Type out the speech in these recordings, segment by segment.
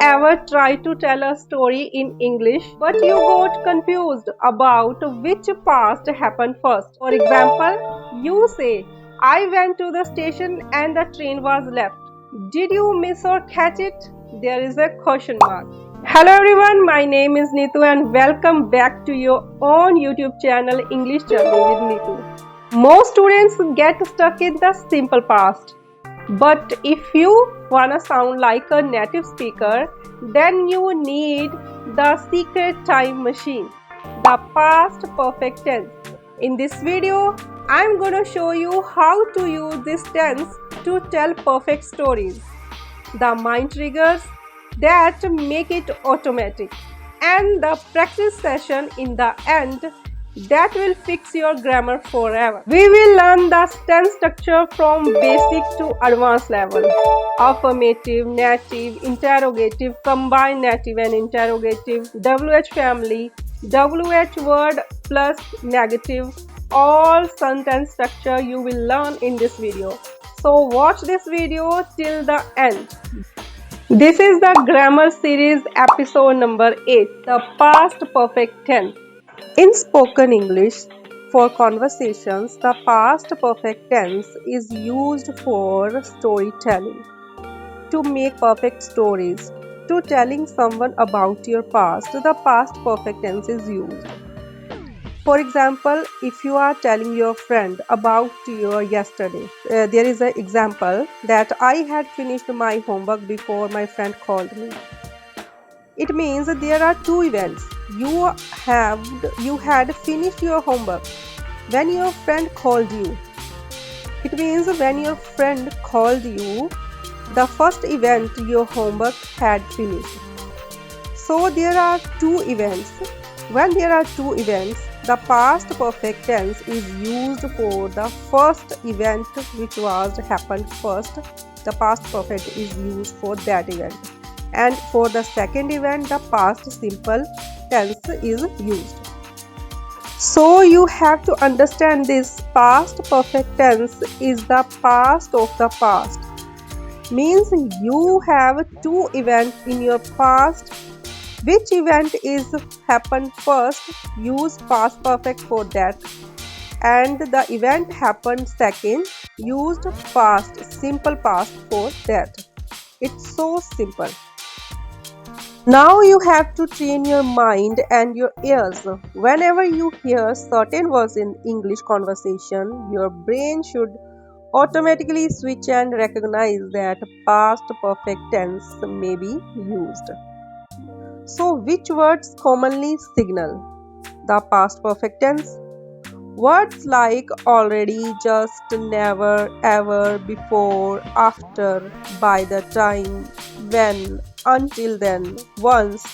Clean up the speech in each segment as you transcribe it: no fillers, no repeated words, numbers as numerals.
ever tried to tell a story in English but you got confused about which past happened first? For example, you say, I went to the station and the train was left. Did you miss or catch it? There is a question mark. Hello everyone, my name is Neetu and welcome back to your own YouTube channel English Journey with Neetu. Most students get stuck in the simple past. But if you wanna sound like a native speaker, then you need the secret time machine, the past perfect tense. In this video, I'm gonna show you how to use this tense to tell perfect stories, the mind triggers that make it automatic, and the practice session in the end that will fix your grammar forever. We will learn the tense structure from basic to advanced level. Affirmative, native, interrogative, combined native and interrogative, WH family, WH word plus negative, all sentence structure you will learn in this video. So watch this video till the end. This is the grammar series episode number 8, the past perfect tense. In spoken English, for conversations, the past perfect tense is used for storytelling, to make perfect stories. To telling someone about your past, the past perfect tense is used. For example, if you are telling your friend about your yesterday, there is an example that I had finished my homework before my friend called me. It means there are two events. You had finished your homework when your friend called you. It means when your friend called you, the first event your homework had finished. So there are two events. When there are two events, the past perfect tense is used for the first event which was happened first. The past perfect is used for that event. And for the second event, the past simple tense is used. So you have to understand this past perfect tense is the past of the past. Means you have two events in your past. Which event is happened first, use past perfect for that. And the event happened second, used past, simple past for that. It's so simple. Now you have to train your mind and your ears. Whenever you hear certain words in English conversation, your brain should automatically switch and recognize that past perfect tense may be used. So which words commonly signal the past perfect tense? Words like already, just, never, ever, before, after, by the time, when, until then, once.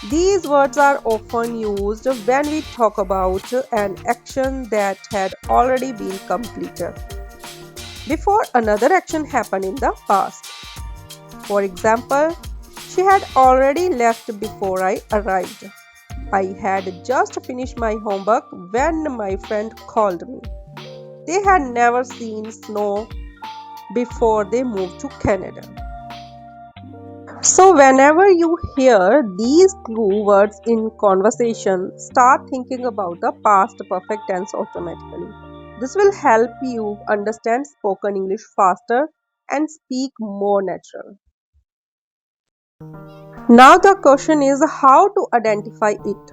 These words are often used when we talk about an action that had already been completed before another action happened in the past. For example, she had already left before I arrived. I had just finished my homework when my friend called me. They had never seen snow before they moved to Canada. So whenever you hear these clue words in conversation, start thinking about the past perfect tense automatically. This will help you understand spoken English faster and speak more natural. Now the question is how to identify it.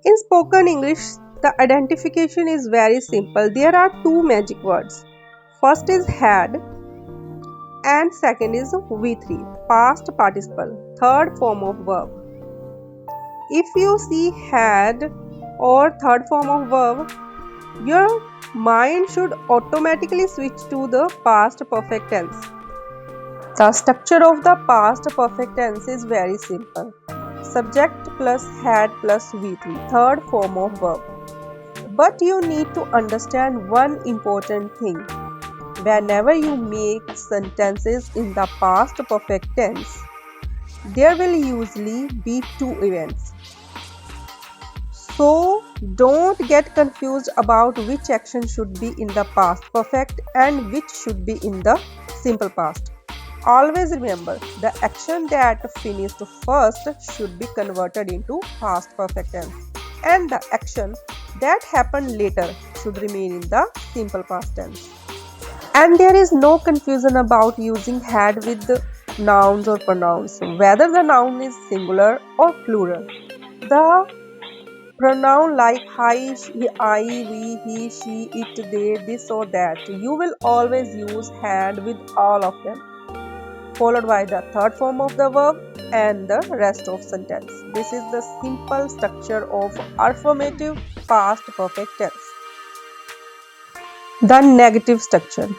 In spoken English, the identification is very simple. There are two magic words. First is had and second is V3, past participle, third form of verb. If you see had or third form of verb, your mind should automatically switch to the past perfect tense. The structure of the past perfect tense is very simple. Subject plus had plus V3, third form of verb. But you need to understand one important thing. Whenever you make sentences in the past perfect tense, there will usually be two events. So don't get confused about which action should be in the past perfect and which should be in the simple past. Always remember, the action that finished first should be converted into past perfect tense, and the action that happened later should remain in the simple past tense. And there is no confusion about using had with nouns or pronouns, whether the noun is singular or plural. The pronoun like I, we, he, she, it, they, this or that, you will always use had with all of them, followed by the third form of the verb and the rest of sentence. This is the simple structure of affirmative past perfect tense. The negative structure.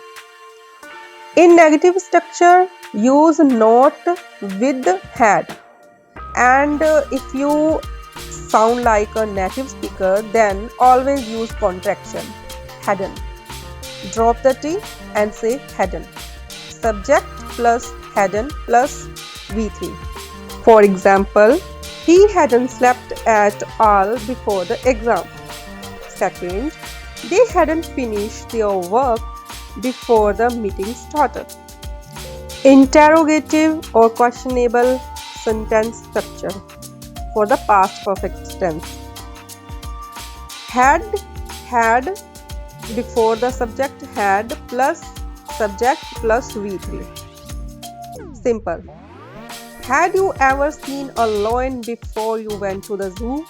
In negative structure, use not with had, and if you sound like a native speaker, then always use contraction, hadn't. Drop the T and say hadn't. Subject plus hadn't plus V3. For example, he hadn't slept at all before the exam. Second, they hadn't finished their work before the meeting started. Interrogative or questionable sentence structure for the past perfect tense. Had before the subject, had plus subject plus V3. Simple. Had you ever seen a lion before you went to the zoo?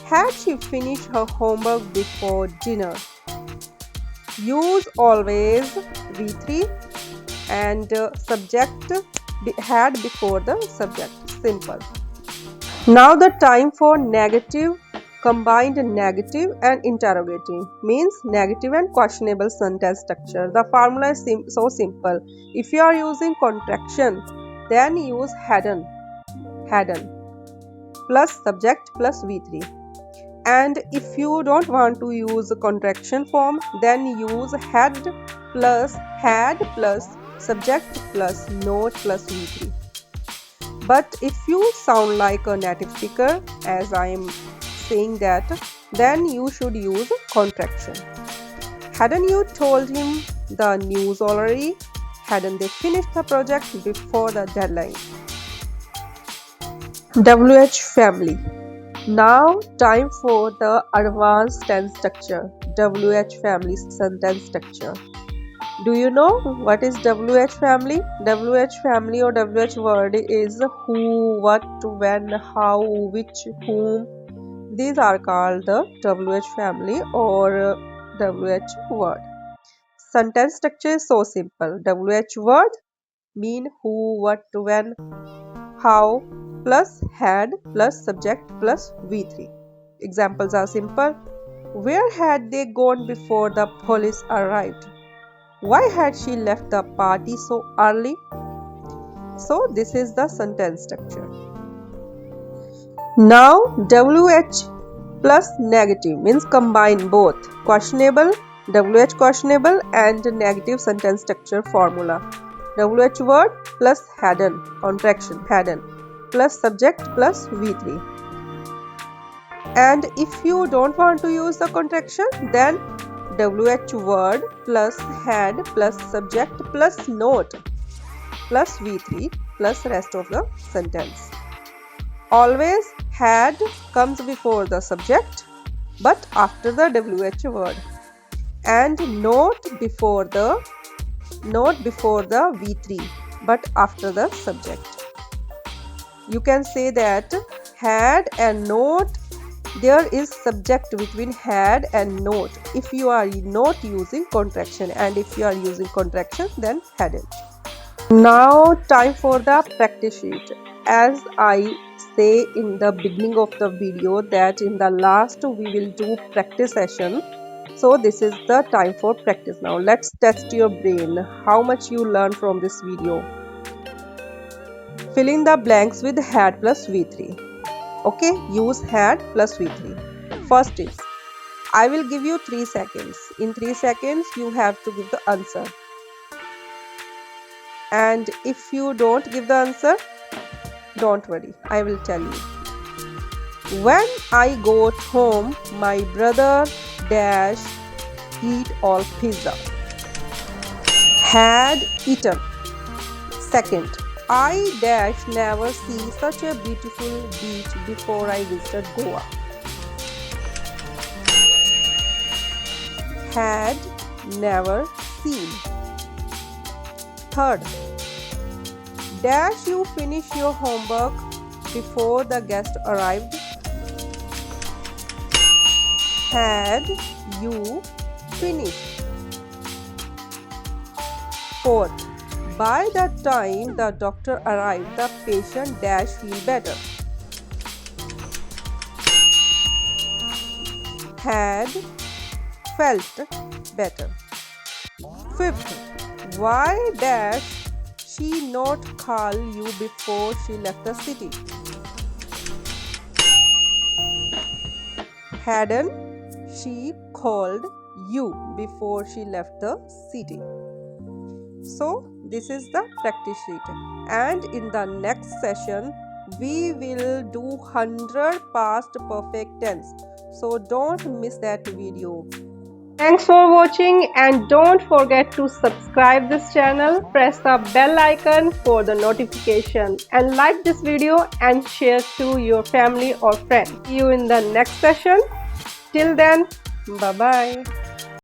Had she finished her homework before dinner? Use always V3 and subject had before the subject. Simple. Now the time for negative, combined negative and interrogative, means negative and questionable sentence structure. The formula is so simple. If you are using contraction, then use hadn't plus subject plus V3. And if you don't want to use contraction form, then use had plus subject plus not plus V3. But if you sound like a native speaker, as I am saying that, then you should use contraction. Hadn't you told him the news already? Hadn't they finished the project before the deadline? WH family. Now time for the advanced tense structure, WH family sentence structure. Do you know what is WH family? WH family or WH word is who, what, when, how, which, whom. These are called the WH family or WH word. Sentence structure is so simple. WH word mean who, what, when, how plus had plus subject plus V3. Examples are simple. Where had they gone before the police arrived? Why had she left the party so early? So this is the sentence structure. Now WH plus negative means combine both questionable, WH questionable and negative sentence structure formula. WH word plus hadn't, contraction hadn't, plus subject plus V3. And if you don't want to use the contraction, then WH word plus had plus subject plus not plus V3 plus rest of the sentence. Always had comes before the subject but after the WH word, and not before the V3 but after the subject. You can say that had and not, there is subject between had and not if you are not using contraction, and if you are using contraction then hadn't. Now time for the practice sheet. As I say in the beginning of the video that in the last we will do practice session, so this is the time for practice. Now let's test your brain, how much you learn from this video. Fill in the blanks with had plus V3. Okay, use had plus V3. First is, I will give you 3 seconds. In 3 seconds, you have to give the answer. And if you don't give the answer, don't worry, I will tell you. When I got home, my brother dash eat all pizza. Had eaten. Second, I dash never see such a beautiful beach before I visited Goa. Had never seen. Third, dash you finish your homework before the guest arrived. Had you finished. Fourth, by the time the doctor arrived, the patient dash feel better. Had felt better. Fifth, why dash she not call you before she left the city? Hadn't she called you before she left the city? So this is the practice sheet, and in the next session we will do 100 past perfect tense. So don't miss that video. Thanks for watching, and don't forget to subscribe this channel, press the bell icon for the notification, and like this video and share to your family or friends. See you in the next session. Till then, bye bye.